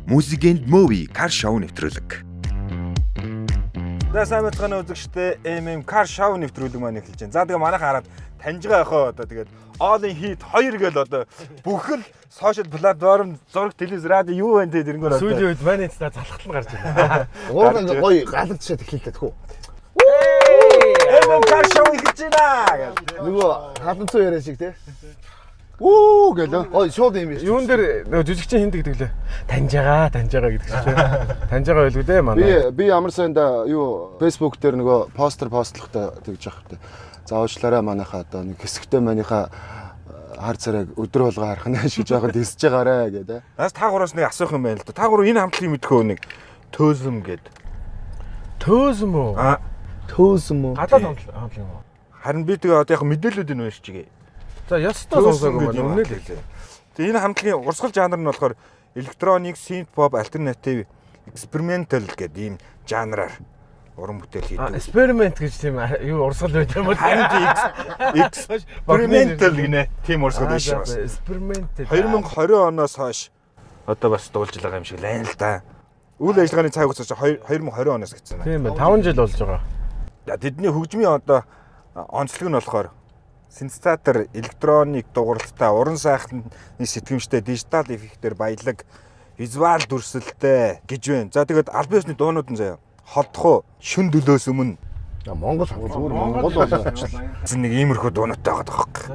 Music and Movie Car Show нэвтрүүлэг. За сайн байцгаана үзэгчдээ Car Show нэвтрүүлэг маань эхэлж байна. За тэгээ манайхаа хараад таньж байгаа яхаа одоо тэгээд All in Heat 2 гээл одоо бүх л сошиал платформ зураг телевиз радио юу байна те тэрнгээр одоо сүүлийн үед манай эцнээ залхтал гарч байна. Уурга ингээ гоё галан тушаад эхэллээ тэхүү. Car Show эхэлж байна гэл. Нөгөө халан цуу яриа шиг те. Оо гэлөө. Ой шууд юм биш. Юун дээр нөгөө жүжигчин хиндэг гэдэг лээ. Таньж байгаа гэдэг чинь. Таньж байгаа байлгүй дээ манай. Би ямар сайнда юу Facebook дээр нөгөө постэр постлохтой тэгж явах хэрэгтэй. За уучлаарай манайхаа одоо нэг хэсэгтэй манийхаа хар царайг өдөр болгоо харах нь шиг жоохон дисж байгаарэ гэдэг. Наас та гураас нэг асуух юм байна л да. Та гурав энэ хамтлагийг мэдхөө нэг төөсөм гээд. Төөсөм үү? Төөсөм үү? Гадаад хамтлаг юм уу? Харин би тэгээ одоо яг мэдээлүүдийг нь уншчихъя. За ястаа сонсоогүй маань өмнө л хэлээ. Тэгээ энэ хамтлагийн урсгал жанр нь болохоор electronic, synth pop, alternative, experimental гэдэг ийм жанраар уран бүтээл хийдэг. Experiment гэж тийм юу урсгал байт юм уу? Experimental гинэ. Тийм урсгал биш бас. Experimental. 2020 оноос хойш одоо бас дуулж байгаа юм шиг лайн л да. Үйл ажиллагааны цаг хугацаа 2020 оноос гэсэн байна. Тийм байна. 5 жил болж байгаа. Тэдний хөгжмийн одоо онцлог нь болохоор синтезатор, электроник дугуйлттай, уран сайхны сэтгэмжтэй, дижитал эффектээр баялаг, визуал дүрсэлтэй гэж байна. За тэгээд албан ёсны дуунууд нь заяа. Холдох уу? Шүн дөлөөс өмнө. Монгол зүгээр Монгол болооч. Нэг иймэрхүү дуунуудтай байгаа даахгүй.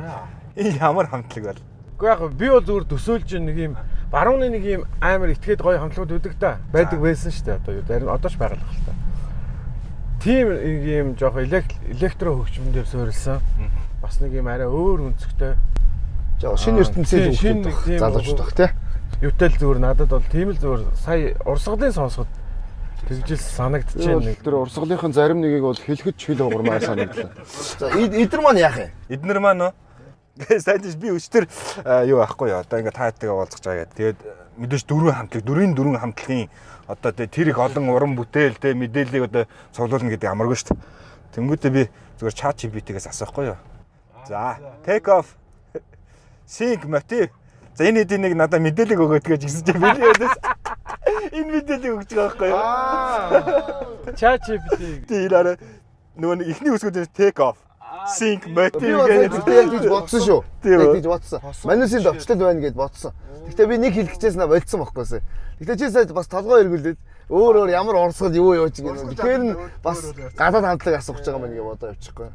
Энэ ямар хамтлаг бол? Уу яг би бол зүгээр төсөөлж нэг юм барууны нэг юм амар итгээд гоё хамтлагууд үүдэг да. Байдаг байсан шүү дээ одоо юу. Харин одоо ч байгаа л байна. Тийм нэг юм жоох электро хөгжмөн дээр суурилсан. Бас нэг юм арай өөр өнцгтэй. За шинэ ертөнцийн хөгжмөд залууч тах тий. Юутай л зүгээр надад бол тийм л зүгээр сая урсгалын сонсоход тэгжил санагдчихээн нэг. Тэр урсгалынхын зарим нэгийг бол хэлэхэд ч хэл уурмаа санагдлаа. За эднэр маань яах юм? Эднэр маань нөө. Сайдж би өчтөр юу аахгүй юу. Одоо ингээ таатайгаа уулзах байгаа гэдэг. Тэгээд мэдээж дөрвөн хамтлагийн одоо тэр их олон уран бүтээл те мэдээллийг одоо цуглуулна гэдэг амаргүй шүү дээ. Тэнгүүтээ би зүгээр чат GPT-гээс асуухгүй юу. За, take off. Sync motive. За энэ хэдийн нэг надад мэдээлэл өгөөд гэж гисэн чи били ядас. Энэ мэдээлэл өгч байгаа байхгүй юу? Чат GPT. Тэр нөгөө ихний үсгүүд take off. Sync motive гэдэг тэгж бодсон шүү. Тэгж бодсон. Манусийн довчлол байна гэд бодсон. Гэхдээ би нэг хэлэх гэжсэн болцсон байхгүй. Гэхдээ чи сайд бас толгой эргүүлээд өөр ямар урсгал юу ч гэнэ. Тэгэхээр нь бас гадаад хамтлаг асууж байгаа мэн гэж бодоо явчихгүй.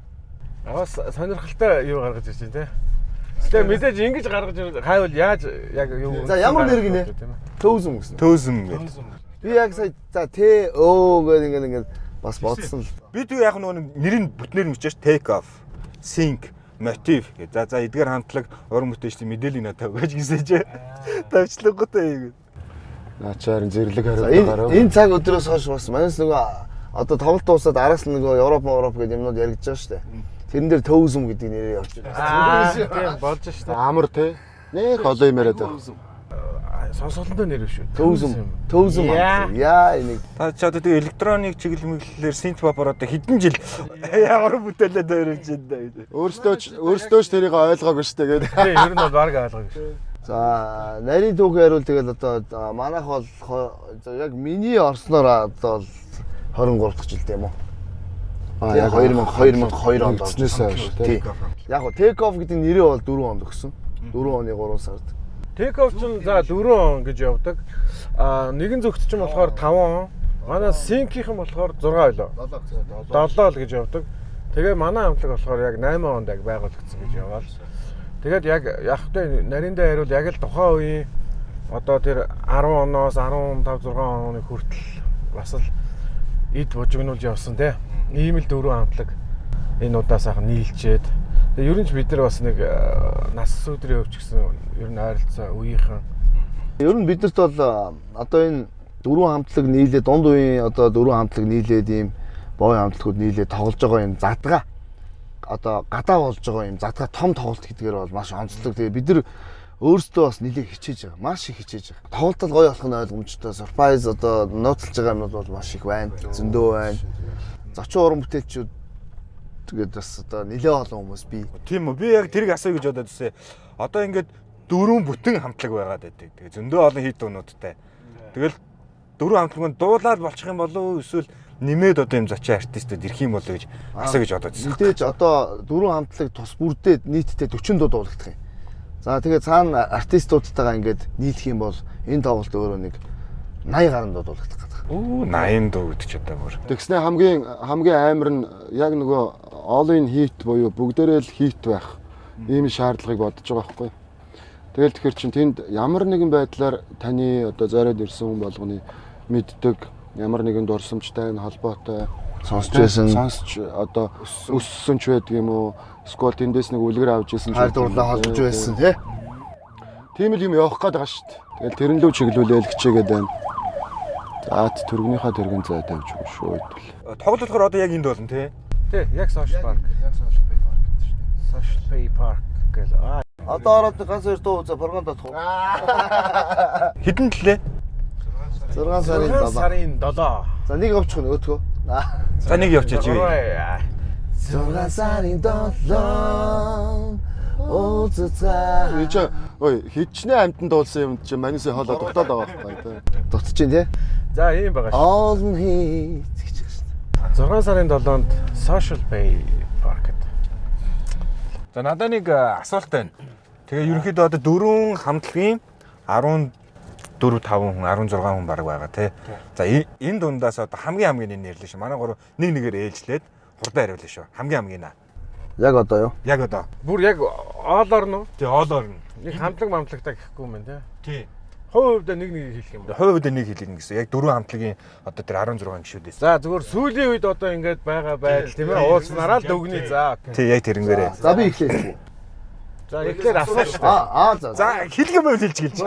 Бас сонирхолтой юу гаргаж ирж байна те. Тэгээ мэдээж ингэж гаргаж хайвал яаж яг юу. За ямар нэр гинэ? Төөсөм гэсэн. Төөсөм гэдэг. Би яг сая за Т О гэдэг ингээд бас бодсон л. Би тэг яг нөгөө нэрийн бүтнээр мөчөөш take off, sync, motive гэдэг. За эдгээр хамтлаг уран бүтээлчдийн мэдээллийг надад өгөөж гисэж. Тавчлангуудаа юм. Наачаар зэрлэг хариулт гарав. Энэ цаг өдрөөс хойш бас манайс нөгөө одоо тоглолт дуусаад араас нөгөө Европ гэдэг юмнууд яригдж байгаа шүү дээ. Тэрэн дээр төөсөм гэдэг нэрээр явж байна. Тийм болж шүү дээ. Амар те. Нэх олон юм яриад байна. Сонсголттой нэр шүү. Төөсөм. Яа энийг. Та ч одоо тэгээ электроник чиглэлээр synth pop-оор одоо хэдэн жил ямар бүтээлээд өрөвж байна. Өөрсдөө ч тэрийг ойлгоогүй шүү дээ гэдэг. Тийм ер нь бол баг ойлгоогүй шүү. За нарийн түүх хариул тэгэл одоо манайх бол яг миний орсноор одоо 23 дахь жилд юм уу? Яг 2002 онд орснээс хойш тийм. Яг го take off гэдэг нэрээ бол 4 онд өгсөн. 4 оны 3 сард. Take off ч за 4 он гэж явдаг. Нэгэн зөвхт ч юм болохоор 5 он. Манай sync-ийнхэн болохоор 6 ойлоо. 7 л гэж явдаг. Тэгээ манай хамтлаг болохоор яг 8 онд яг байгуулагдсан гэж яваал. Тэгээд яг явахтай нарийн дээр хариул яг л тухайн үеийн одоо тэр 10 оноос 15 6 оны хүртэл бас л эд бужигнуулж явсан те. Ийм л 4 хамтлаг энэ удаа сайхан нийлчээд. Тэгээ ер нь ч бид нар бас нэг нас өдрийн өвч гэсэн ер нь ойролцоо үеийнхэн. Ер нь бидэрт бол одоо энэ 4 хамтлаг нийлээд дунд үеийн одоо 4 хамтлаг нийлээд ийм боо хамтлагууд нийлээд тоглож байгаа юм задгаа. Одоо гадаа болж байгаа юм задгаа том тоглолт гэдгээр бол маш онцлог. Тэгээ бид нар өөрсдөө бас нэлээд хичээж байгаа. Маш их хичээж байгаа. Тоглолтод гоё болох нь ойлгомжтой. Surprise одоо нууцлж байгаа юмнууд бол маш их байна. Зөндөө байна. Зочин уран бүтээлчүүд тэгээд бас одоо нэлээд олон хүмүүс бий. Тийм үү. Би яг тэрийг асууя гэж бодоод байсан. Одоо ингээд 4 бүтэн хамтлаг байгаад байдаг. Тэгээ зөндөө олон хит дуунуудтай. Тэгэл дөрвөн хамтлагын дуулаад болчих юм болов эсвэл нэмээд одоо юм зочин артистууд ирэх юм болов гэж асуу гэж бодож байна. Мэдээж одоо дөрвөн хамтлаг тус бүрдээд нийтдээ 40 дуу дуулагдах юм. За тэгээд цаана артистуудтайгаа ингээд нийлэх юм бол энэ тоглолт өөрөө нэг 80 гаруй дуу дуулагдах гэдэг. Оо 80 дуу гэдэг ч одоо бүр. Тэгснэ хамгийн амар нь яг нөгөө all-in hit буюу бүгдээрээ л hit байх ийм шаардлагыг бодож байгаа байхгүй. Тэгэл тэгэхээр чин тэнд ямар нэгэн байдлаар таны одоо зориод ирсэн хүн болгоны мэддэг ямар нэгэн дурсамжтай энэ холбоотой Сонсч байсан. Сонсч одоо өссөн ч байдаг юм уу? Эсвэл тэндээс нэг үлгэр авч ирсэн ч хайр дурлаа холбож байсан тий. Тийм л юм явах гээд байгаа шүү дээ. Тэгэл тэрэн лөө чиглүүлээл хичээгээд байна. За төргнийхаа тэргэн зай тавьж өгнө шүү хэдвэл. Тоглолт болохоор одоо яг энд болно тий. Тий, яг social park. Social play park гэл. Одоо ороод ганц хоёр дуу за програм татах уу? Хэдэн төлөө? 6 сарын 7. Сарын 7. За нэг явчих нь өөтгөө. За нэг явчихаач юу. 6 сарын 7. Ууццаа. Энд чи ой хичнээн амтнд дуулсан юм чи манисээ хоолоо дутаад байгаа байхгүй тий. Дутчих тий. За ийм байгаа шүү. All hit гэж байна. 6 сарын 7-нд Social Bay Park гэдэг. За надад нэг асуулт байна. Тэгээ ерөнхийдөө одоо дөрвөн хамтлагийн 14 5 хүн 16 хүн баг байгаа тий. За энэ дундаас одоо хамгийн нэрлээ шүү. Манай гурав нэг нэгээр ээлжлээд хурдан хариулна шүү. Хамгийн Яг одоо юу? Яг одоо. Бүр яг оолоор нь Тий оолоор нь. нэг хамтлаг мамтлагтай гэхгүй юм байна тий. Тий. Хувьд нэг хэлэх юм. Хувьд нэг хэлнэ гэсэн. Яг дөрвөн хамтлагийн одоо тэр 16 гишүүдээс. За зүгээр сүүлийн үед одоо ингээд байгаа байдал тийм ээ уулзнараа л дүгний за. Тий яг тэрнгээрээ. За би эхлэе. За эхлээд асууж шүү. За. За хэлэх юм байвал хэлж гэлж.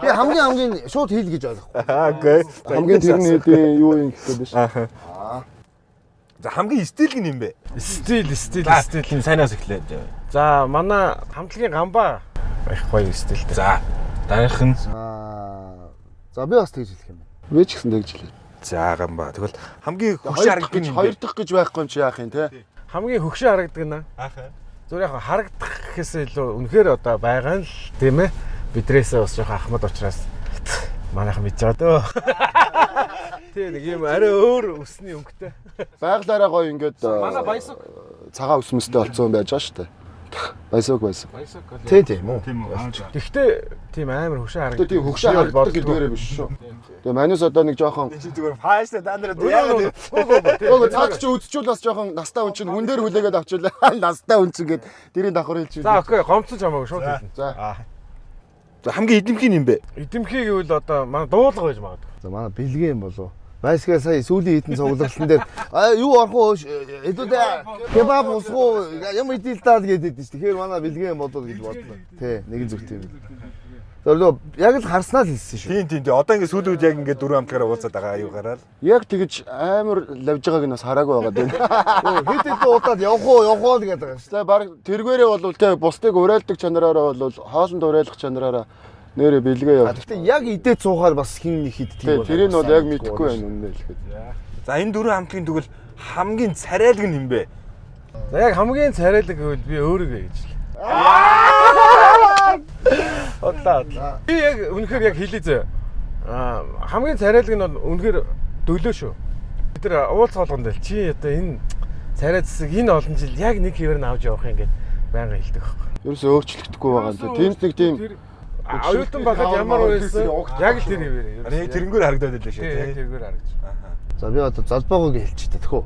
Би хамгийн шууд хэл гэж ойлгохгүй. Окей. Хамгийн тэрний хэдийн юу юм гэхэд биш. За хамгийн стил гин юм бэ? Стил. Хин сайнаас эхлээд. За манай хамтлагийн гамбаа их гоё стилтэй. За дараах нь За би бас тэгж хэлэх юм байна. Би ч гэсэн тэгж хэлээ. за гамбаа. Тэгвэл хамгийн хөшөө харагддаг юм хоёр дахь гэж байхгүй юм чи яах юм те? Хамгийн хөгшөө харагдаг нь зүгээр яг харагдах гэхээс илүү үнэхээр одоо байгаа нь л тийм ээ. Бидрээсээ бас жоохон ахмад учраас манайхан мэдж байгаа дөө. Тэ нэг юм арай өөр өсний өнгөтэй. Байгалаараа гоё ингээд Манай баясаг цагаан өсмөстэй болцсон байж байгаа шүү дээ. Баясаг. Тийм үү? Гэхдээ тийм амар хөгшөө харагддаг. Тэгээ тийм хөгшөө харагддаг гэдгээрээ биш шүү. Тэгээ манус одоо нэг жоохон зүгээр фааштай дандраа Өө цаад чи үдчүүл бас жоохон настай хүн чинь хүн дээр хүлээгээд авчулаа. Настай хүн чинь гээд дэрийн давхар хэлж За окей, гомцож хамаагүй шууд хэлнэ. За хамгийн эдэмхий юм бэ? Эдэмхий гэвэл одоо манай дуулга байж магадгүй. За манай бэлгэн юм болов. Байсгаа сая сүүлийн хитэн цугларлан дээр юу орох уу? Эдүүдээ кебаб усгуу юм идэл таад гэдэг чинь. Тэгэхээр манай бэлгэн болов гэж бодлоо. Тий, нэгэн зүгт юм. Зөвлөө яг л харснаа л хэлсэн шүү. Тийм. Одоо ингээд сүүлийн үед яг ингээд дөрвөн хамтлагаараа уулзаад байгаа юу гараад. яг тэгэж амар лавж байгааг нь бас хараагүй байгаа дээ. Хэд хэдэн удаад явах уу гэдэг байгаа шүү. За баг тэргээрээ бол те бусдыг уриалдаг чанараараа бол хоолнд уриалах чанараараа нэрэ бэлгээ яв. Гэхдээ яг идээд суухаар бас хин нэг хиддэг Тийм тэрийг бол яг мэдэхгүй байна үнэ хэлэхэд. За энэ дөрвөн хамтлагийн тэгвэл хамгийн царайлаг нь юм бэ? За яг хамгийн царайлаг гэвэл би өөрийгөө гэж л. Одлаа. Би яг үнэхээр яг хэлээ зөө. Хамгийн царайлаг нь бол үнэхээр дөлөө шүү. Бид нар уулз болгонд л чи одоо энэ царай засаг энэ олон жил яг нэг хэвээр нь авч явах юм гээд байнга хэлдэг байхгүй. Ерөөсөө өөрчлөгдөхгүй байгаа юм. Тэнд нэг тийм оюутан багт ямар байсан яг л тэр хэвээр. Яг тэрнгээр харагдаад байлаа шүү Яг тий. тэргээр харагдаж. За би одоо залбаагыг хэлчихдэг тэхүү.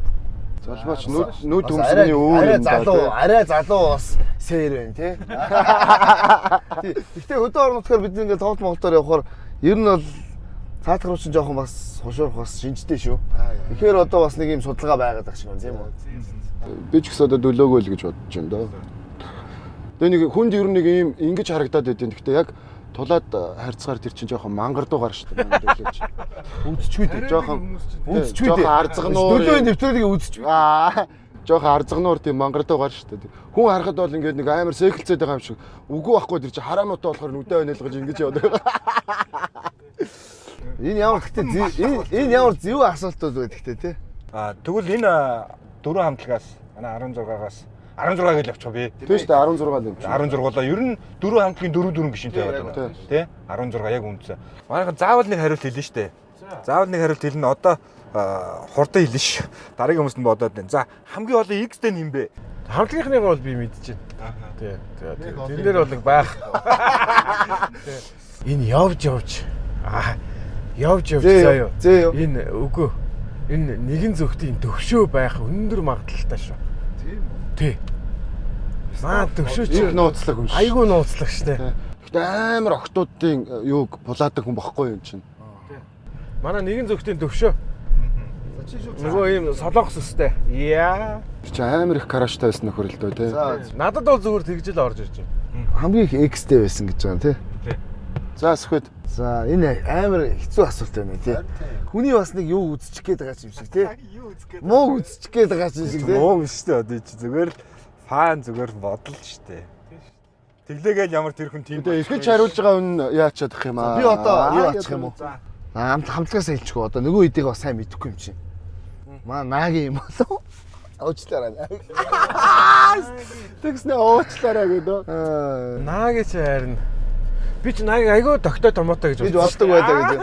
залбаач нүд төмсгний өөр юм даа. Арай залуу бас сэр байна тий. Гэхдээ өдөө орнотхоор бид ингээд тоглолт монголоор явахаар ер нь бол цаатар руу чинь жоохон бас хушуурах бас шинжтэй шүү. Тэгэхээр одоо бас нэг юм судалгаа байгаад байгаа шиг байна тийм үү? Би ч гэсэн одоо дөлөөгөө л гэж бодож байна да. Тэгээ нэг хүнд ер нь нэг юм ингэж харагдаад байдیں۔ Гэхдээ яг тулаад харьцгаар тэр чинь жоохон мангардуугаар шүү дээ. Дөлөөч. Үдчгүй дээ. Жоохон Үдчгүй дээ. арзагнуур. Дөлөө нэвтрүүлгийг үдчгүй. Жоохон арзагнуур тийм мангардуугаар шүү дээ. Хүн харахад бол ингээд нэг амар сэгэлцээд байгаа юм шиг. Үгүй байхгүй тэр чинь хараануутай болохоор нүдэ онойлгож ингэж яваад байгаа. Энэ ямар гэхдээ энэ ямар зөв асуултууд вэ гэхдээ тий. Тэгвэл энэ дөрвөн хамтлагаас манай 16-аас 16 гэж авчих би. Тийм шүү дээ 16 л юм чи. 16-аа ер нь 4 хамтлагийн 4 гişинтэй яваад байна. Тэ? 16 яг үнэсэн. Манайхан заавал нэг хариулт хэлнэ штэ. Заавал нэг хариулт хэлнэ. Одоо хурдан хэлнэ ш. Дараагийн хүмүүст нь бодоод байна. За хамгийн олон X-тэй нь юм бэ? Хамтлагийнхныг бол би мэдчихэв. Тий. Тэн дээр бол нэг байх. Энэ явж. Явж заяа. Энэ үгүй. Энэ нэгэн зөвхтийн төвшөө байх өндөр магадлалтай шүү. Тийм үү? Тий. Маа төвшөө чи нууцлаг хүн шүү. Айгуу нууцлаг штэ. Гэтэ амар охтуудын юуг булаадаг хүн бохгүй юм чинь. Манай нэгэн зөвхтийн төвшөө. Нөгөө ийм солонгос өстэй. Яа. Чи амар их караштай байсан нөхөр л дөө тий. Надад бол зүгээр тэгжэл орж ирж байна. Хамгийн их X-тэй байсан гэж байгаа тий. За сүхэд. За энэ амар хэцүү асуулт байна тий. Хүний бас нэг юу үзчих гээд байгаа юм шиг тий. Муу үзчих гээд байгаа юм шиг тий. Муу биш үү одоо чи зүгээр л фан зүгээр бодол штэ. Тэглээгээл ямар тэр хүн тийм. Тэгээ ихэж хариулж байгаа хүн яачаад ах юм аа. Би одоо юу ачих юм уу? Хамтлагаас хэлчихгүй одоо нөгөө хэдийг бас сайн мэдэхгүй юм чинь. Маа наагийн юм болов. Уучлаарай. Тэгснэ уучлаарай гэдэг. Наагийн чи харин би ч нааг айгүй тогтой томоотой гэж Бид болдог байлаа гэж.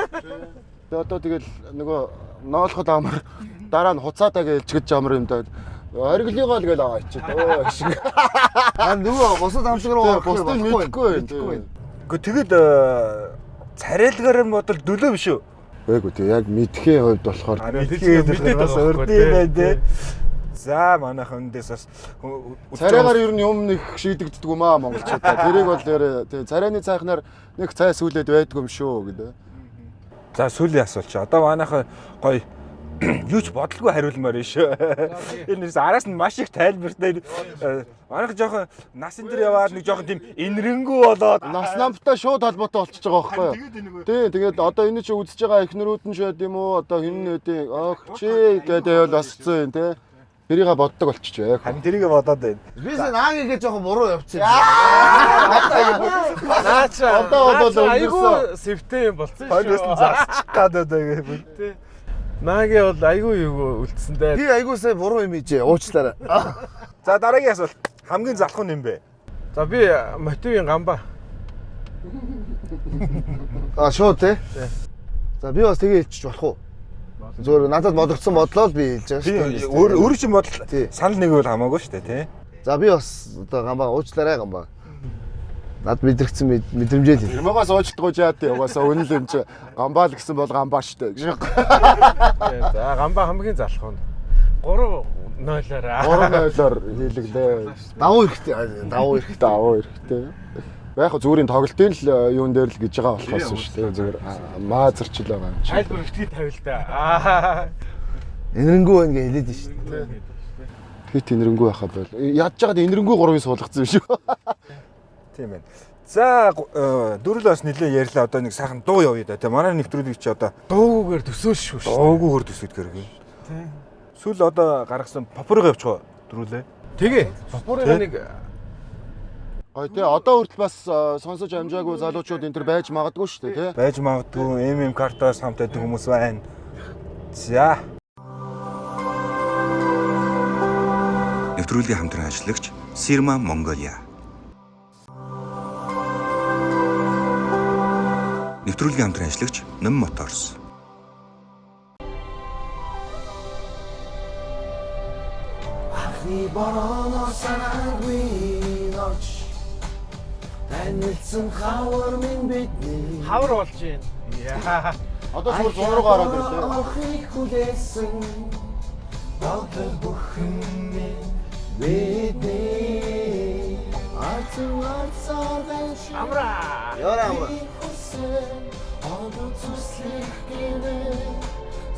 Тэгээ одоо тэгэл нөгөө ноолоход амар дараа нь хуцаатаа гэж чигэж амар юм даа. Ориглогоо л гээл аваа чи. Өө шиг. Нөгөө бусад хамтлаг руу бусдыг мэдгүй. Гэхдээ тэгэд царайлгаар нь бодол дөлөө биш үү? Үгүй тий яг мэдхийн хувьд болохоор мэдээд бас өрдөө байдэ. За манайхан эндээс бас царайгаар ер нь юм нэг шийдэгддэг юм аа монголчуудаа. Тэрийг бол тий царайны цайхнаар нэг цай сүлээд байдгүй юм шүү гэдэг. За сүүлийн асуулт чи. Одоо манайхан гоё юу ч бодлого хариулмаар биш. Энэ араас нь маш их тайлбартай. Манайх жоохон насын дээр яваад нэг жоохон тийм энэрэнгүү болоод Нас намтай шууд холбоотой болчихж байгаа байхгүй юу? Тий тэгээд одоо энэ чи үзэж байгаа эхнэрүүд нь шээд юм уу? Одоо хин нүүдийн ох чи гэдэг бол бас хэцүү юм тий. Тэрийг боддог болчих яг. харин тэрийг бодоод байна. Би наагийн жоохон буруу явчихсан. Наача. Одоо бол айгүй сэвтэй юм болцсон шүү. Хоёроос нь засчих гадаад байгаа юм. Тий. Наагийн бол айгүй юу үлдсэндээ. Би айгүй сайн буруу юм ийж уучлаарай. За дараагийн асуулт. Хамгийн залхуу нь юм бэ? За би мотивын гамбаа. Шууд тий. За би бас тэгээ хэлчих болох уу? Зүгээр надад бодогдсон бодлоо л би хэлж байгаа шүү дээ. Өөр чинь бодол санал нэг бол хамаагүй шүү дээ тий. За би бас одоо гамбаа уучлаарай гамбаа. Над мэдрэгдсэн мэдрэмжээ л. Ямагаас уучлахгүй жаа тий угаасаа үнэл юм чи гамбаа л гэсэн бол гамбаа штэ гэж. За гамбаа хамгийн залхуу нь 3-0-оор 3-0-оор хийлэглээ. Давуу эрэхтэй. Яг зүгээрийн тоглолтын л юун дээр л гэж байгаа болохоос шүү дээ. Зүгээр маазарчл байгаа юм чи. айлбар битгий тавил да. Энэрэнгүү байна гэж хэлээд шүү дээ. Хит энэрэнгүү байхаа бол. Ядж байгаад энэрэнгүү 3-ыг суулгацсан шүү. Тийм байна. За дөрөв бас нэлээ ярьлаа. Одоо нэг сайхан дуу явъя да. Тэ манай нэвтрүүлэг чи одоо Дуугүйгээр төсөөлшгүй шүү. дуугүйгээр төсөөлгөр гэх. Тийм. Сүүл одоо гаргасан попорыг явуучих дөрүүлээ. Тэгээ. Попорын нэг Ой тий одоо хүртэл бас сонсож амжаагүй залуучууд энэ төр байж магадгүй шүү дээ тий. Байж магадгүй картаас хамт байдаг хүмүүс байна. За. Нэвтрүүлгийн хамтран ажиллагч Sirma Mongolia. Нэвтрүүлгийн хамтран ажиллагч Ном Motors. Ахны борооно санаагүй нууч танилцсан хавар минь бидний хавар болж байна. Яа. Одоо зүгээр 100 руу гараад ирлээ. Ахыг хүлээсэн бодол бүхэн минь бидний артуар сарвэж Амра. Яараа. Оно цуслих гинэ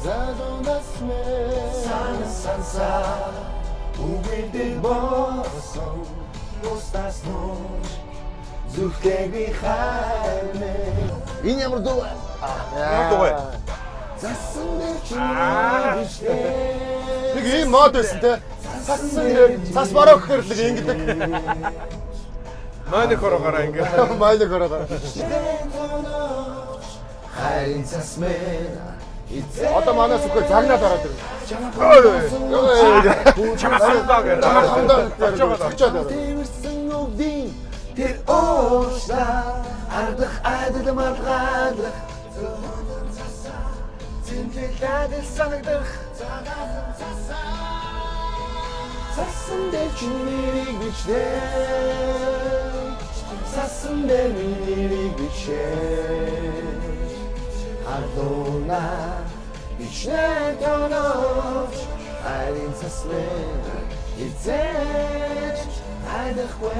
задонас мэ санса үгэдэг босон мустас нууч зүрхэги хаймэ Энэ ямар дуу вэ? Дуугай. засан дэчнэ Нэг ийм мод байсан тий. Цас бороо гэхэр л ингэдэг. Манай хорогороо ингэ. Майлаг ороо. хайрын цасмэн Одоо манаас үхээр загнаад ороод ирнэ. Чамаас хандаа гэж. Цогцоод ороод. Тэрсэн үгдийн тэр уушлаа ардах айдал маргаалах зинтэлээд санагдах сасан дээр чиний бичнэ сасан дээр миний бичнэ ардуна бичнэ тонооч айдын сасмэ эцэж айдах вэ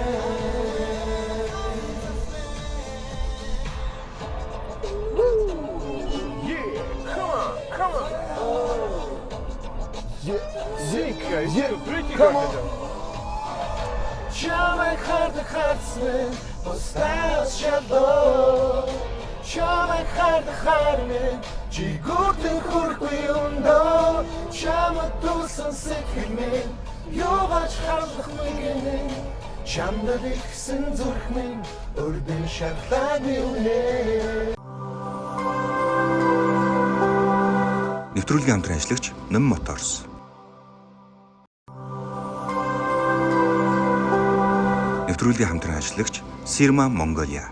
Чамай хардах хацмэ остаas шалоо Чамай хардах хармэ чигүүртэн хүрхгүй өндөө Чамд тусан сэтгэлмэ Юугаач харлах мэгэнэ Чамд ихсэн зүрх минь өрдөн шатлаг үнэ Нэвтрүүлгийн хамтран ажиллагч Ном Моторс. Нэвтрүүлгийн хамтран ажиллагч Sirma Mongolia.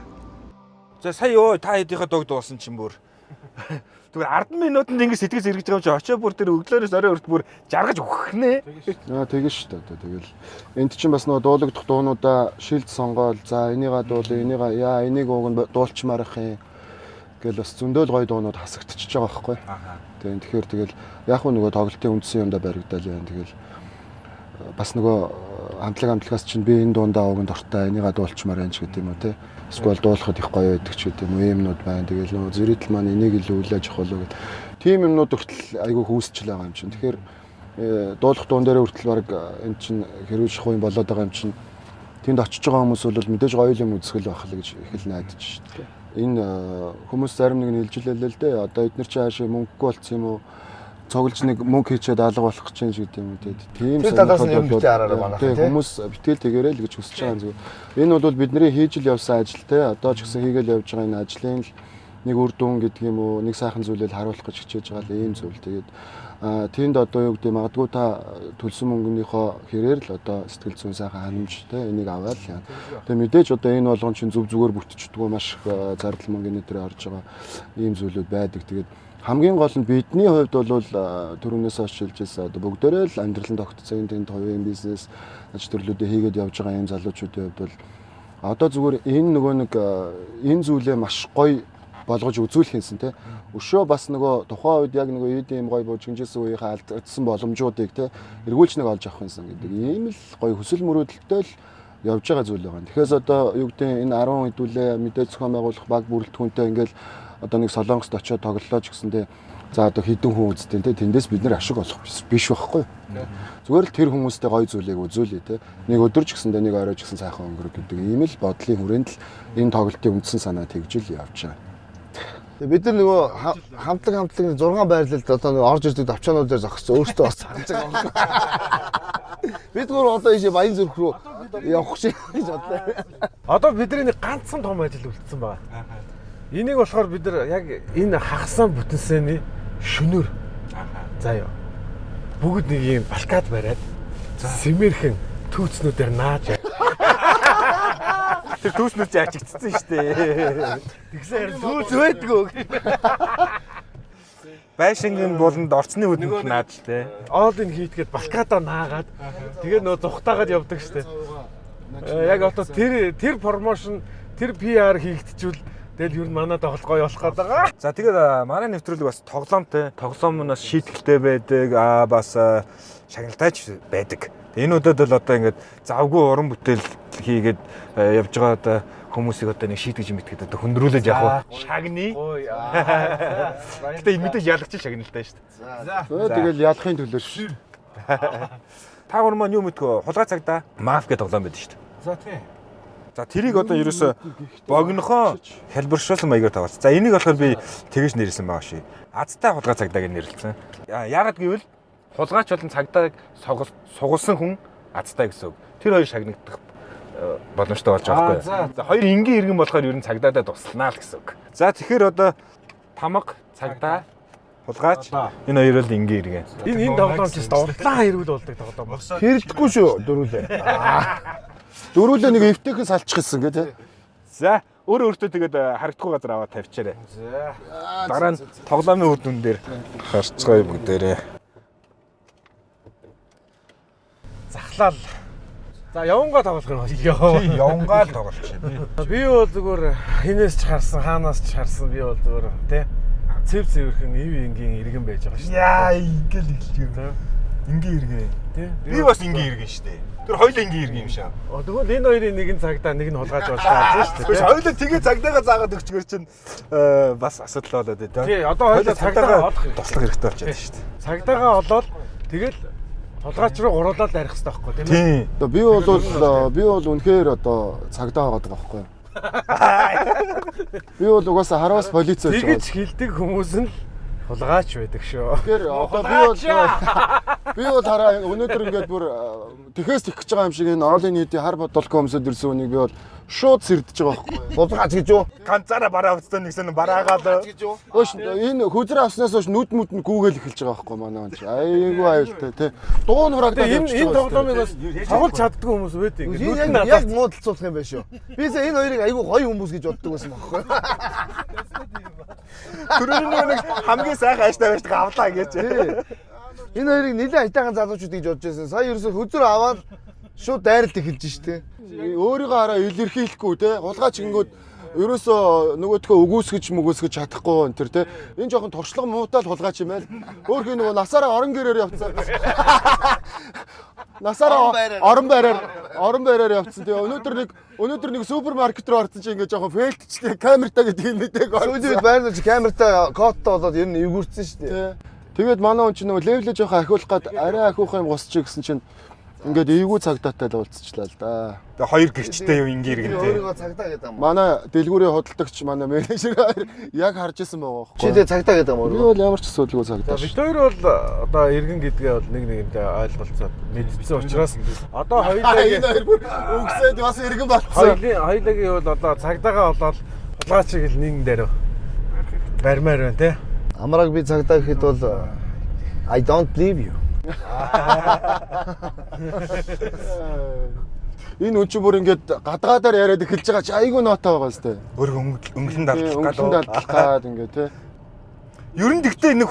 За сая ёо та хэдийнхээ дог дуусан чинь бүр зүгээр 10 минутанд ингэ сэтгэл зэрэгж байгаа юм чи очоо бүр тэр өглөөнөөс орой өрт бүр жаргаж өгөхнэ. Тэгэж шүү дээ. Тэгэл энд чинь бас нөгөө дуулагдах дуунуудаа шилд сонгоол. За энийга дуулаа, энийг ууг нь дуулчмаар ах юм. Гэл бас зөндөөл гоё дуунууд хасагдчихж байгаа байхгүй. Тэгэхээр тэгэл яг нөгөө тоглолтын үндсэн юмдаа баригдал яа. Тэгэл бас нөгөө хамтлагаас чинь би энэ дундаа ууг нь дуртай, энийга дуулчмаар юм ч гэдэг юм уу те. Эсвэл дуулахад их гоё байдаг ч гэдэг юм уу юмнууд байна. Тэгэл нөгөө зэрэгтэл маань энийг илүү үлээж авах болоо гэд. Тим юмнууд хүртэл айгүй хүүсчл байгаа юм чинь. Тэгэхээр дуулах дуун дээр хүртэл баг энэ чинь хэрвээ шах юм болоод байгаа юм чинь. Тэнд очиж байгаа хүмүүс бол мэдээж гоё юм үзэх л байх л гэж их л найдаж шүү дээ. Энэ хүмүүс зарим нэг нь илжилээ л дээ. Одоо эдгээр чи хаашаа мөнгөгүй болцсон юм уу? Цоглож нэг мөнгө хийчихэд алга болох гэж юм шиг гэдэг юм дээ. Тийм хүмүүс битгэл тэгэрэй л гэж хүсэж байгаа юм зүгээр. Энэ бол бидний хийж л явсан ажил те. Одоо ч гэсэн хийгээл явж байгаа энэ ажлын л нэг үр дүн гэдэг юм уу? Нэг сайхан зүйлэл харуулах гэж хичээж байгаа л ийм зүйл. Тэгээд тэнд одоо юу гэдэг магадгүй та төлсөн мөнгөнийхөө хэрээр л одоо сэтгэл зүйн сайхан ханамж те энийг аваад л яа. Тэгээ мэдээж одоо энэ болгон чинь зүг зүгээр бүтчихдгүү маш их зардал мөнгөний дээр орж байгаа ийм зүйлүүд байдаг. Тэгээд хамгийн гол нь бидний хувьд бол түрүүнээс хойш шилжүүлсэн одоо бүгдээрээ л амьдралын тогтцоо энэ хувийн бизнес аж төрлүүдээ хийгээд явж байгаа юм залуучуудын хувьд бол одоо зүгээр энэ нөгөө нэг энэ зүйлээ маш гоё болгож үзүүлэх юмсан те. Өшөө бас нөгөө тухайн үед яг нөгөө ийм гоё бужигжсэн үеийнхээ алдагдсан боломжуудыг те эргүүлж нэг олж авах юмсан гэдэг ийм л гоё хүсэл мөрөөдөлтөй л явж байгаа зүйл байгаа. Тэгэхээр одоо юу гэдэг энэ 10 хэдүүлээ мэдээж зохион байгуулах баг бүрэлдэхүүнтэй ингээл одоо нэг Солонгост очиод тоглолоо ч гэсэндээ за одоо хідэн хүн үзтэн те тэндээс бид нэр ашиг олох биш байхгүй. Зүгээр л тэр хүмүүстэй гоё зүйлийг үзүүлээ те. Нэг өдөр ч гэсэндээ нэг орой ч гэсэн сайхан өнгөрөх гэдэг ийм л бодлын хүрээнд л энэ тоглолтын үндсэн санаа тэгжил явж байгаа. Бид нар нөгөө хамтлаг 6 байрлалд одоо нөгөө орж ирдэг давчаанууд дээр зогссон өөртөө бас харж байгаа. Бид гур одоо ийшээ Баян зүрх рүү явах шиг гэж бодлоо. Одоо бидний нэг ганцхан том ажил үлдсэн байна. Энийг болохоор бид нар яг энэ хагасан бүтэнсэний шөнөөр заа ёо. Бүгд нэг юм балкад бариад сэмэрхэн түүцнүүдээр нааж. Тэр түүснүүд ч ачигдсан шүү дээ. Тэгсээр түүц байдгүй. Байшингийн болонд орцны үдэнд наад ч дээ. Оолын хийтгээд балкадаа наагаад тэгээ нөө зүхтаагаад явдаг шүү дээ. Яг одоо тэр промошн тэр PR хийгдчихвэл тэгэл юу манай тоглолт гоё болох гээд байгаа. За тэгээд манай нэвтрүүлэг бас тоглоомтой. Тоглоом нь бас шийтгэлтэй байдаг. Бас шагналтайч байдаг. Энэ удаад бол одоо ингээд завгүй уран бүтээл хийгээд явж байгаа одоо хүмүүсийг одоо нэг шийтгэж мэдгээд одоо хөндрүүлээд явах шагны. Гэтэ мэдээж ялагч шагналтай шүү дээ. Тэгэл ялахын төлөө шүү. Та гур маань юу мэдгүй хулгай цагдаа маф гэдэг тоглоом байдаг шүү дээ. За тийм. За тэрийг одоо ерөөсө богинохоо хэлбэршүүлсэн маягаар таваалц. За энийг болохоор би тэгэж нэрлсэн байгаа шээ. Азтай хулгай цагдаа гэж нэрлэлсэн. Яагаад гэвэл хулгайч болон цагдааг сугалсан хүн азтай гэсэн үг. Тэр хоёр шагнагдах боломжтой болж байгаа байхгүй. За хоёр энгийн иргэн болохоор ер нь цагдаадаа тусланаа л гэсэн үг. За тэгэхээр одоо тамга цагдаа хулгайч. Энэ хоёр л ингийн иргэн. Энэ тоглоом ч урлаа хэрүүл болдог тоглоом байна. Хэрдэггүй шүү дөрүлээ. Дөрүүлээ нэг эвтэйхэн салчих гэсэн гэ тэ. За өөртөө тэгээд харагдахгүй газар аваад тавьчаарай. Дараа нь тоглоомын үр дүн дээр харцгаая бүгдээрээ. Захлаал. За явангаа тоглох юм ёо. Тийм явангаа л тоглолчих юм. Би бол зүгээр хинээс ч харсан, хаанаас ч харсан би бол зүгээр тий. Цэв цэвэрхэн ив ингийн иргэн байж байгаа шүү дээ. Яа ингээл эхэлж юм. Ингийн иргэн. Тий. Би бас ингийн иргэн шүү дээ. Тэр хоёул ингийн иргэн юм шиг. Тэгвэл энэ хоёрын нэг нь цагтаа нэг нь хулгайж болж байгаа шүү дээ. Хоёулаа тэгээ цагдаагаа заагаад өгчгөр чинь бас асуудал болоод дээ. Тий, одоо хоёулаа цагдаагаа олох хэрэгтэй. Туслах хэрэгтэй болчиход шүү дээ. Цагдаагаа олоод тэгэл толгойч руу гуруулаад арих хэрэгтэй байхгүй тийм Тийм. ээ. Би бол үнэхээр одоо цагдаа байгаа байхгүй. Би бол угаасаа хараас полиц байж байгаа. Тэгэж хилдэг хүмүүс нь хулгайч байдаг шүү. Тэгэхээр одоо би бол хараа өнөөдөр ингээд бүр тэхээс тех гэж байгаа юм шиг энэ Орлын нийтийн хар бодолтой хүмүүсд ирсэн үнийг би бол шууд сэрдэж байгаа байхгүй. Хулгайч гэж юу? Ганцаараа бараа авцсан нэгсэн бараагаад. Өөш энэ хүзрээ авснаас хойш нүд мүд нь гүүгээл эхэлж байгаа байхгүй манай он чи. Айгүй аюултай тий. Дуун хураагдаад Энэ тоглоомыг бас тоглож чаддгүй хүмүүс байдаг. Энэ яг муудалцуулах юм байна шүү. Би сая энэ хоёрыг айгүй гоё хүмүүс гэж боддог байсан байхгүй. Түрүүний нэг хамгийн сайхан ааштай байж байгаа авлаа гэж. Энэ хоёрыг нэлээд айтайхан залуучууд гэж бодож байсан. Сая ерөөсө хөзөр аваад шууд дайралт эхэлж штэ. Өөрийгөө хараа илэрхийлэхгүй тий. Хулгайч гингүүд ерөөсөө нөгөөдхөө өгөөсгөж чадахгүй энэ төр тий. Энэ жоохон туршлага муутай л хулгайч юм байл. Өөрхий нөгөө насаараа орон гэрээр явцсан. Насаараа орон байраар явцсан тий. Өнөөдөр нэг супермаркет руу орсон чи ингээ жоохон фэлтчтэй камертаа гэдэг юм нэдэг. Сүүлийн байрнууд камертаа кодтой болоод ер нь эвгүрцэн штэ. Тэгээд манай хүн чинь нөгөө левлээ жоохон ахиулах гад арай ахиух юм госчих гэсэн чинь ингээд эйгүү цагдаатай л уулзчихлаа л да. Тэгээ хоёр гэрчтэй юу ингийн иргэнтэй. Өөрийгөө цагдаа гэдэг юм. Манай дэлгүүрийн худалдагч манай менежер яг харж исэн байгаа байхгүй. Чи тэгээ цагдаа гэдэг юм уу? Би бол ямар ч асуудалгүй цагдаа. Бид хоёр бол одоо иргэн гэдгээ бол нэг нэгэнтэй ойлголцоод мэдсэн учраас одоо хоёулаа Үгсээд бас иргэн болцсон. хоёулагийн бол одоо цагдаагаа болоод хулгайчиг л нэгэн дээр барьмаар байна тий. Амраг би цагдаа гэхэд бол I don't believe you. Энэ үн чи бүр ингээд гадгаадаар яриад эхэлж байгаа чи айгүй ноотоо байгаа сте. Өөрөө өнгөлн Өнгөлөнд алдах ингээд тий. Ер нь гэхдээ нэг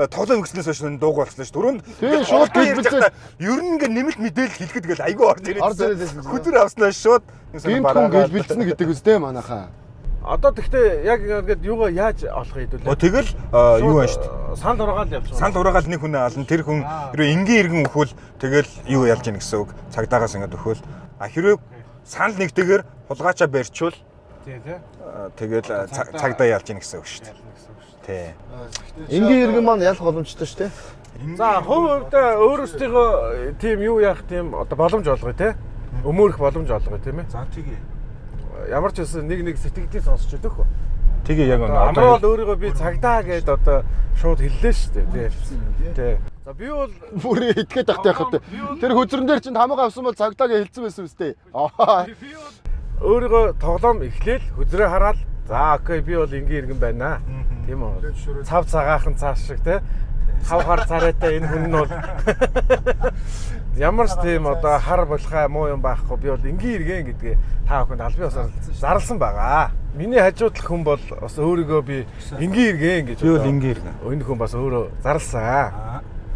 тоглоом өгснээс хойш дууг болчихлоо шүү. Түрүүнд тий шууд гэлбэлзээ. Ер нь ингээ нэмэлт мэдээлэл хэлэхэд гэл айгүй орж ирсэн. Хөдөр авснаа шууд энэ хүн гэлбэлзэн гэдэг үстэй манайхаа. Одоо тэгтээ яг ингээд юугаа яаж олох хэдүүлээ. Тэгэл юу байна шүү дээ. Санд ураагаал явчихсан. Санд ураагаал нэг хүнээ ална. Тэр хүн хэрвээ энгийн иргэн өхвөл тэгэл юу ялж ийн гэсэн үг. Цагдаагаас ингээд өхвөл. Хэрвээ санал нэгтэйгээр хулгайчаа барьчвал тий. Тэгэл цагдаа ялж ийн гэсэн үг шүү дээ. Тий. Энгийн иргэн маань ялах боломжтой шүү дээ. За хувь хувьдаа өөрөөсөө тийм юу яах тийм одоо боломж олгоё тий. Өмөөрөх боломж олгоё тийм ээ. За тэгээ. Ямар ч үсэн нэг сэтгэлдээ сонсч өгөх. Тэгээ яг одоо бол өөрийгөө би цагдаа гэдээ одоо шууд хэллээ шүү дээ тий. За би бол бүр итгээд тахтай яхад. Тэр хөзрөн дээр чинь хамаагаа авсан бол цагдаа гэж хэлсэн байсан үстэй. Би бол өөрийгөө тоглоом эхлээл хөзрөө хараад за окей би бол энгийн иргэн байна. Тийм үү. Цав цагаахан цааш шиг тий. Хавхар царайтай энэ хүн нь бол ямар ч тийм одоо хар болохаа муу юм байхгүй. Би бол энгийн иргэн гэдгээ та бүхэнд аль биесээр зарласан байгаа. Миний хажуудлах хүн бол бас өөрийгөө би энгийн иргэн гэж би бол энгийн иргэн. Энэ хүн бас өөрөө зарласан.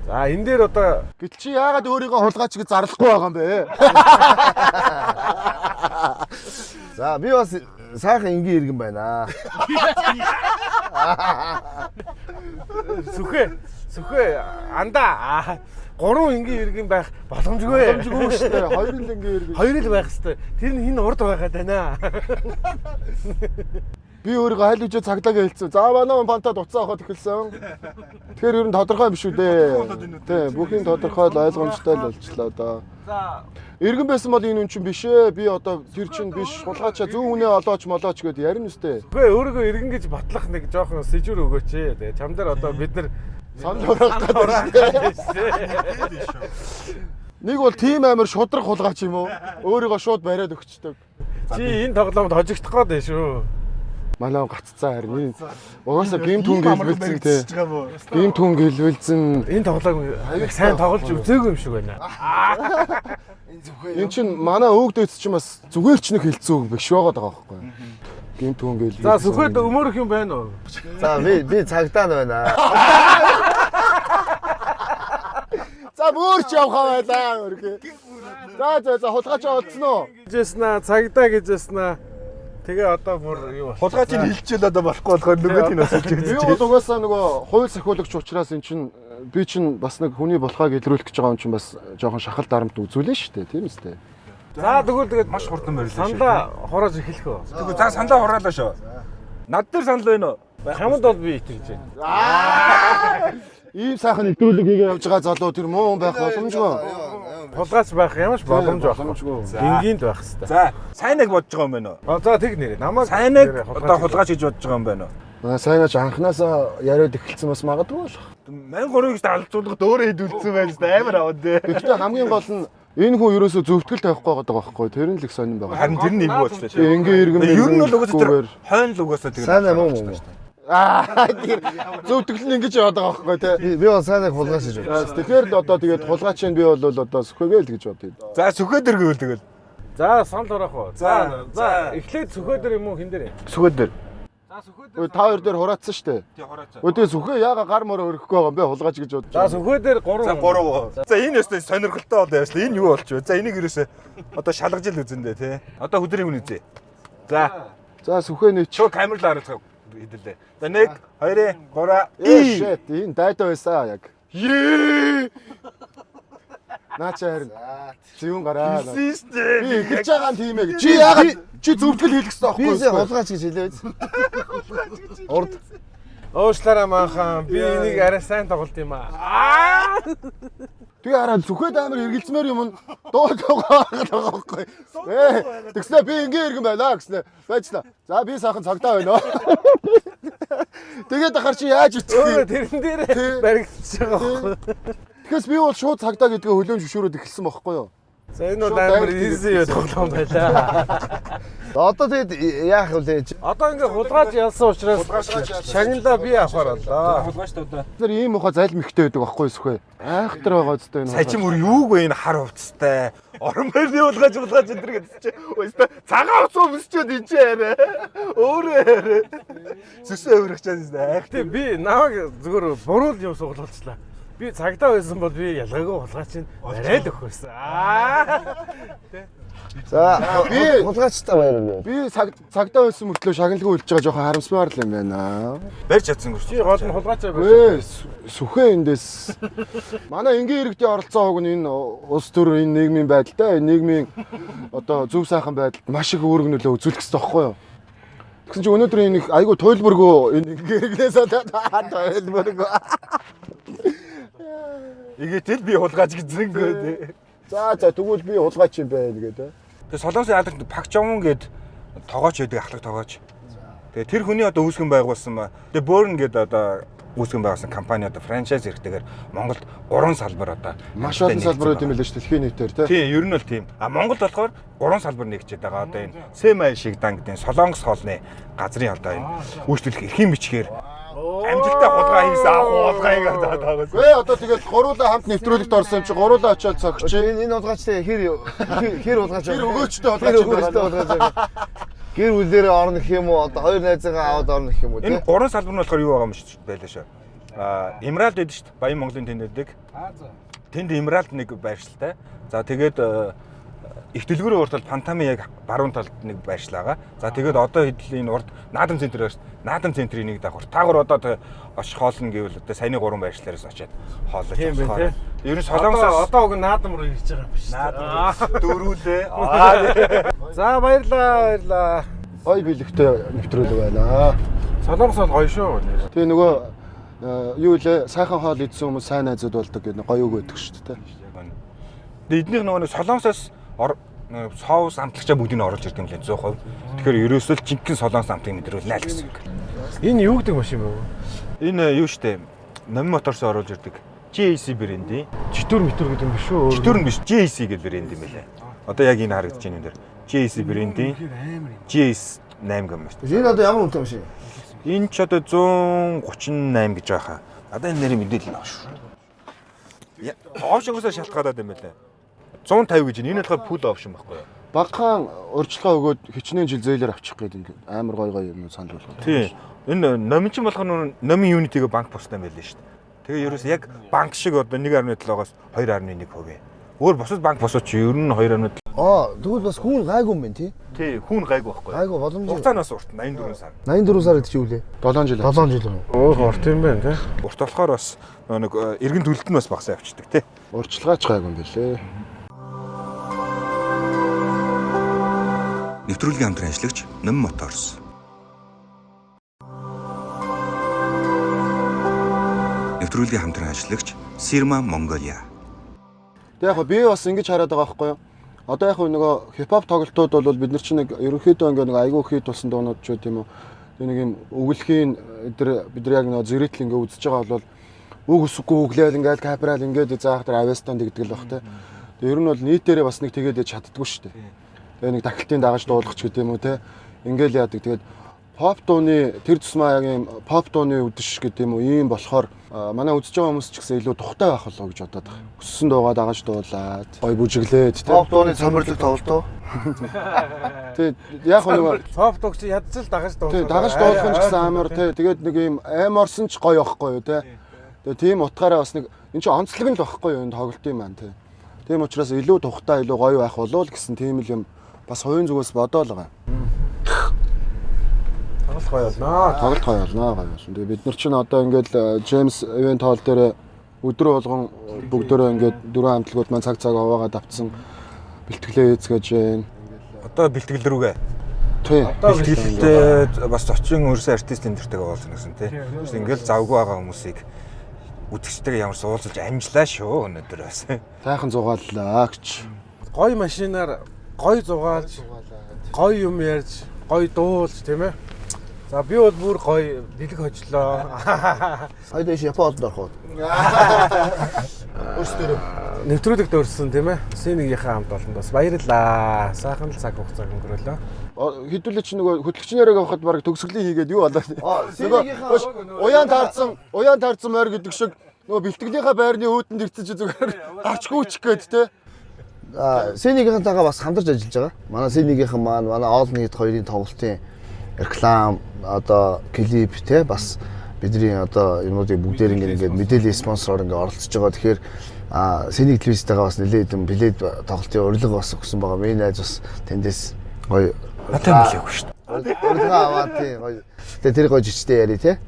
За энэ дээр одоо Гэтэл чи яагаад өөрийгөө хулгайч гэж зарлахгүй байгаа юм бэ? За би бас сайхан энгийн иргэн байна. Сүхэ андаа 3 энгийн иргэн байх боломжгүй шүү дээ. 2 л энгийн иргэн. 2 л байх хэвээр. Тэр нь хин урд байгаад байна. Би өөрийгөө аль үжээ цагдаа гэж хэлсэн. За манай пантад уцаа авахд эхэлсэн. Тэгэхээр ер нь тодорхой юм шүү дээ. Тий, бүхэн тодорхой л ойлгомжтой л болчлаа одоо. За Иргэн байсан бол энэ үн чинь биш ээ. Би одоо тэр чинь биш. Хулгайчаа зөв үнэ олооч молооч гэд ярина үстэй. үгүй өөрийгөө иргэн гэж батлах нэг жоохон сэжүр өгөөч ээ. Тэгээ чам дээр одоо бид нар Санд ураад нэг бол тим амир шудраг хулгайч юм уу? Өөрийгөө шууд бариад өгчдөг. чи энэ тоглоомд хожигдох гээд байна шүү. Манай гаццаа харин. Угаасаа гейм түн гэлбэлзэн те. Гейм түн гэлбэлзэн Энэ тоглоог сайн тоглож үзээгүй юм шиг байна. эн чин манай өвгдөөс чинь бас зүгээр ч нэг хилцүү биш байгаад байгаа байхгүй. Гейм түн гэлбэлзэн. За сүхэд өмөрөх юм байна уу? За би цагдаа нь байна. За мөрч явхаа байлаа өргөө. За хулгаач олдсон уу? Гэжсэн цагдаа гэжсэн. Тэгээ одоо бүр юу бол Хулгайчийг хилчээл одоо болохгүй болохоор нөгөө тийм асууж Би байгаа. бол угаасаа нөгөө хууль сахиулагч учраас эн чин би чин бас нэг хүний болохыг илрүүлэх гэж байгаа юм чин бас жоохон шахал дарамт үзүүлнэ шүү дээ. Тийм үстэй. За тэгвэл тэгээд Маш хурдан барилаа шүү. сандаа хороож эхлэх үү? Тэгвэл за сандаа хураалаа шүү. Над дээр санал байна уу? Хамд бол би итгэж байна. Ийм сайхан илрүүлэг хийгээ явж байгаа залуу тэр муу байх боломжгүй. Хулгайч байх ямарч боломж байхгүй. Энгийнд байх хэвээр. За сайнаг бодож байгаа юм байна уу? За тэг нэрээ. Намайг Сайнаг одоо хулгайч гэж бодож байгаа юм байна уу? Сайнаач анханасаа яриад эхэлсэн бас магадгүй болох. 1300 гэж далцуулгад өөрөө хэдүүлсэн байж та амар аваад дээ. Гэхдээ хамгийн гол нь энэ хүн ерөөсөө зөвтгөл тавихгүй байгаа байхгүй. Тэр нь л их сонирн байгаа. Харин тэр нь юм болчихлоо Тэгээ тийм. ингээ иргэн Ер нь бол угаасаа тэр хойно л угаасаа тэгээд Сайн юм уу? тэр зөвтгөл нь ингэж яваад байгаа байхгүй тий. Би бол сайныг хулгайч гэж байна. Тэгэхээр л одоо тэгээд хулгайч нь би бол одоо сүхээгээл гэж бодъё. за сүхээ дэргүүл тэгэл. За санал дөрөх үү? За эхлээд сүхөөдөр юм уу хин дээр? Сүхээ дэр. За сүхөөдөр. Та хоёр дээр хураацсан шүү дээ. Тий хураацаа. Өөдөө сүхээ яага гар мороо өрөхгүй байгаа юм бэ хулгайч гэж бодож. За сүхөөдөр 3. За 3. За энэ өстэй сонирхолтой болоо яашлаа. Энэ юу болчих вэ? За энийг ерөөсөө одоо шалгаж ил үзэндээ тий. Одоо хөдрийг нь үзье. За Сүхээ нэг чөө камерлаа хараад хэдэлээ. За 1 2 3 shit энэ дайта байсан яг. Ее. Наача харин. Зүүн гараа. Систем. Би хэлж байгаа юм тийм ээ. Чи яагаад чи зөвтгөл хийх гэсэн Би байхгүй юу? хулгайч гэж хэлээд. Урд Уушлаараа маахан би энийг арай сайн тоглолт юм аа. Тэгээ хараад сүхээд амар эргэлзмээр юм нь дуу байгаа байхгүй. Тэгснэ би ингээ иргэн байлаа гэснэ. Байцлаа. За би сайхан цагдаа байна. Тэгээд ахаар чи яаж Өөрөө үтгий? тэрэн дээр баригдчихж байгаа байхгүй. Тэгэхээс би бол шууд цагдаа гэдгээ хөлөөж зөвшөөрөөд эхэлсэн байхгүй юу? За энэ бол амар easy тоглоом байлаа. одоо тэгээд яах вэ? Одоо ингээ хулгайч ялсан учраас шагналаа би авахаар боллоо. Хулгайч одоо. Тэр ийм ухаа залим ихтэй байдаг байхгүй юу сүхээ? Айхтар байгаа зүтэй энэ. Сая чи мөр юуг вэ энэ хар хувцастай. Орон байрны хулгайч өдр гэдэг чи. Өөстө цагаан уцаа өмсчөөд энэ чи арай. Өөрөө. Сүсээ өргөчөөд айх. Гэтэ би намайг зүгээр буруу юм сугалуулчлаа. Би цагдаа байсан бол би ялгаагүй хулгайч нь барайд өгөх байсан. За би- хулгайчтай баярлалаа. Би цагдаа байсан мөртлөө шагналгүй үлж байгаа жоохон харамсмаар л юм байна. Барьж чадсан гүр. Чи гол нь хулгайчаа байсан. Сүхээ эндээс манай энгийн иргэдийн оролцоо хог нь энэ улс төр энэ нийгмийн байдалтай нийгмийн одоо зөв сайхан байдалд маш их үүрэг нөлөө үзүүлэх хэрэгтэй байхгүй юу? Тэгсэн чинь өнөөдөр энэ айгу туйлбаргүй энэ энгийн иргэнээс туйлбаргүй. Игээтэл би хулгайч гэж зэнгөө. За тэгвэл би хулгайч юм байна гэдэг. Тэгээ Солонгосын яадаг Пак Жомун гээд тоогооч байдаг ахлах тоогооч. Тэгээ тэр хүний одоо үүсгэн байгуулсан ба. Тэгээ Борн гээд одоо үүсгэн байгуулсан компани одоо франчайз хэрэгтэйгээр Монголд 3 салбар одоо Маш олон салбарууд юм байлаа шүү дэлхийн нийтээр тий. Тийм, ер нь бол тийм. А Монголд болохоор 3 салбар нэгжээд байгаа. Одоо энэ Сэмай Шигдан гэдэг Солонгос хоолны газрын одоо энэ үйлчлүүлэх эрхийн бичгээр амжилттай хулгай хийсэн хулгайг одоо таагаас. Гээ одоо тэгэл гуруулаа хамт нэвтрүүлэгт орсон юм чи гуруулаа очиод цогч. Энэ хулгайчтай хэр хулгайч Тэр өгөөчтэй хулгайч байгаа. Гэр бүлээрээ орно гэх юм уу? Одоо хоёр найзаагаа аваад орно гэх юм уу? Энэ 3 салбар нь болохоор юу байгаа юм шиг байлаа шүү. Эмералд байдаг шүү дээ. Баян Монголын тэнд байдаг. Тэнд Эмералд нэг байршилтай. За тэгээд их дэлгүүрийн урт тал Пантами яг баруун талд нэг байршлаагаа. За тэгээд одоо хэдлийн урд Наадам центр байна шүү. Наадам центрийн нэг давхар. Таагур одоо очих хоолно гэвэл одоо саяны 3 байршлаараас очиад хооллож Тийм байна тий. Ер нь Солонгосоос Одоо уг наадам руу ирж байгаа юм биш. Наадам дөрүүлээ. За баярлаа. Гой бэлэгтэй нэвтрүүлэг байна. Солонгос бол гоё шүү. Тэгээ нөгөө юу лээ сайхан хоол идсэн хүмүүс сайн найзууд болдог гэдэг гоё үг өгдөг шүү дээ. Эднийх нөгөө Солонгосоос соус амтлагчаа бүгдийг нь оруулж ирдэг юм лээ 100%. Тэгэхээр ерөөсөө л жинхэнэ солонгос амтыг нэдрүүлнэ л гэсэн үг. Энэ юу гэдэг машин бэ? Энэ юу штэ Номи моторс оруулж ирдэг. JAC брэндийн. Читүр митүр гэдэг юм биш үү? Читүр нь биш JAC гэдэг брэнд юм байлаа. Одоо яг энэ харагдаж байна энэ дэр. JAC брэндийн JAC гам байна. Энэ одоо ямар үнэтэй машин? Энэ ч одоо 138 гэж байгаа хаа. Надад энэ нэрийн мэдээлэл авах шүү. Опшнгоосоо шалтгаалаад юм байна. 150 гэж энэ болохоор пул опшн байхгүй юу? Багахан урьдчилгаа өгөөд хичнээн жил зөөлөр авчих гээд ингээд амар гой юм санал болгоод. Тийм. Энэ номын чинь болох нь номын юнитийг банк бустай байлаа шүү дээ. Тэгээ ерөөс яг банк шиг одоо 1.7-оос 2.1%. Өөр бусад банк босоо чи ер нь 2.7. Тэгвэл бас хүн гайгүй юм байна тий. Тий, хүн гайгүй байхгүй. Гайгүй боломжтой. Хугацаанаас урт 84 сар. 84 сар гэдэг чи юу лээ? 7 жил. 7 жил. Урт юм байна тий. Урт болохоор бас нэг эргэн төлөлт нь бас багасаа явчихдаг тий. Урьдчилгаач гайгүй юм билээ. Нэвтрүүлгийн хамтран ажиллагч Ном Моторс. Нэвтрүүлгийн хамтран ажиллагч Sirma Mongolia. Тэг яг би бас ингэж хараад байгаа байхгүй юу? Одоо яг нөгөө хипхоп тоглолтууд бол бид нар чинь нэг ерөнхийдөө ингээ нэг айгүй хит болсон дуунууд ч гэдэм үү. Тэг нэг юм өгүүлхийн бид нар яг нөгөө зэрэгтэл ингээ үзэж байгаа бол үг өсөхгүй өглөөл ингээл капрал ингээд заах дээр авестан гэдэг л баг те. Тэг ер нь бол нийтээрээ бас нэг тэгээд чаддгүй шүү дээ. Тэгээ нэг тахилтын дагаж дуулах ч гэдэм үү те. Ингээл яадаг тэгээд поп дууны тэр тусмаа яг юм поп дууны үдэш гэдэм үү ийм болохоор манай үзэж байгаа хүмүүс ч гэсэн илүү тухтай байх болоо гэж бодоод байгаа. Өссөн дуугаа дагаж дуулаад гой бүжиглээд те. Поп дууны цомрлог тоглолтоо. Тэгээд яг нөгөө Поп дууг чи ядчил дагаж дуулах. тий дагаж дуулах нь ч гэсэн амар те. Тэгээд нэг юм айморсон ч гоё байхгүй юу те. Тэгээд тийм утгаараа бас нэг эн чинь онцлог нь л байхгүй юу энэ тоглолтын маань те. Тийм учраас илүү тухтай илүү гоё байх болов л гэсэн тийм л юм бас хувийн зүгээс бодоол байгаа. Тоглох гоё болно. Тоглолт гоё болно гоё. Тэгээ бид нар чинь одоо ингээд Джеймс ивент хоол дээр өдөр болгон бүгдөө ингээд дөрвөн хамтлагууд маань цаг хуваагаад авцсан бэлтгэлээ эзгэж байна. Одоо бэлтгэл рүүгээ. Тий. Бэлтгэлтэй бас зочин өрсөн артист энтертэйгээ уулзна гэсэн тий. Ингээл завгүй байгаа хүмүүсийг үзэгчтэйгээ ямар суулзаж амжлаа шүү өнөөдөр бас. Тайхан зугааллаа гэж. Гоё машинаар гоё зугаалж, гоё юм ярьж, гоё дуулж тийм ээ. За би бол бүр гоё дэлэг хожлоо. Хайдаш Японд орох уу? Өөрсдөө Нэвтрүүлэгт өрсөн тийм ээ. Сэнийгийнхээ хамт олонд бас баярлаа. Сайхан л цаг хугацаа өнгөрөөлөө. хэдүүлээ чи нөгөө хөтлөгчнэрээ авахад баг төгсгөлийн хийгээд юу болоо. Нөгөө уян таарсан морь гэдэг шиг нөгөө бэлтгэлийнхаа байрны өөдөнд ирсэн чи зүгээр гарчгүй чих гээд те. Сэнийгийнхэнтэйгээ бас хамтарч ажиллаж байгаа. Манай Сэнийгийнхэн маань манай All Need хоёрын тоглолтын реклам одоо клип те бас бидний одоо юмнуудыг бүгдээр ингээд мэдээллийн спонсороор ингээд оролцож байгаа. Тэгэхээр Сэнийг телевизтэйгээ бас нэлээд хэдэн билет тоглолтын урилга бас өгсөн байгаа. Миний найз бас тэндээс гоё надад билээгүй шүү дээ. Урилга аваад тий гоё. Тэгээ тэр гоё жичтэй яри те.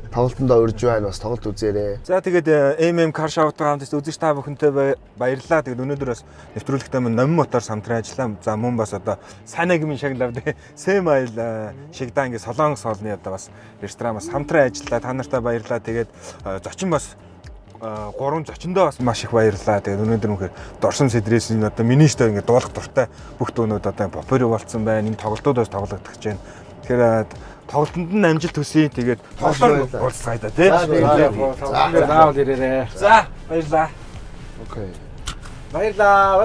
Тоглолтондоо урьж байна бас тоглолт үзээрэй. За тэгээд MM Car Show-тай хамт үзэж та бүхэнтэй баярлалаа. Тэгээд өнөөдөр бас нэвтрүүлэгтээ Номын Моторс хамтран ажиллаа. За мөн бас одоо Санагийн шагналав дээ. Сэм айл шигдаа ингээд Солонгос хоолны одоо бас ресторан бас хамтран ажиллаа. Та нартай баярлалаа. Тэгээд зочин бас гурван зочиндоо бас маш их баярлалаа. Тэгээд өнөөдөр үнэхээр дорсон сэдрээс энэ одоо миний штэ ингээд дуулах дуртай бүх дүүнүүд одоо популяр болсон байна. Энэ тоглолтуудаас тоглогдох гэж байна. Тэгэхээр тоглолтод нь амжилт хүсье. Тэгээд тоглолтоор уулзцгаая тий. Заавал ирээрэй. За баярлалаа. Окей. Баярлалаа.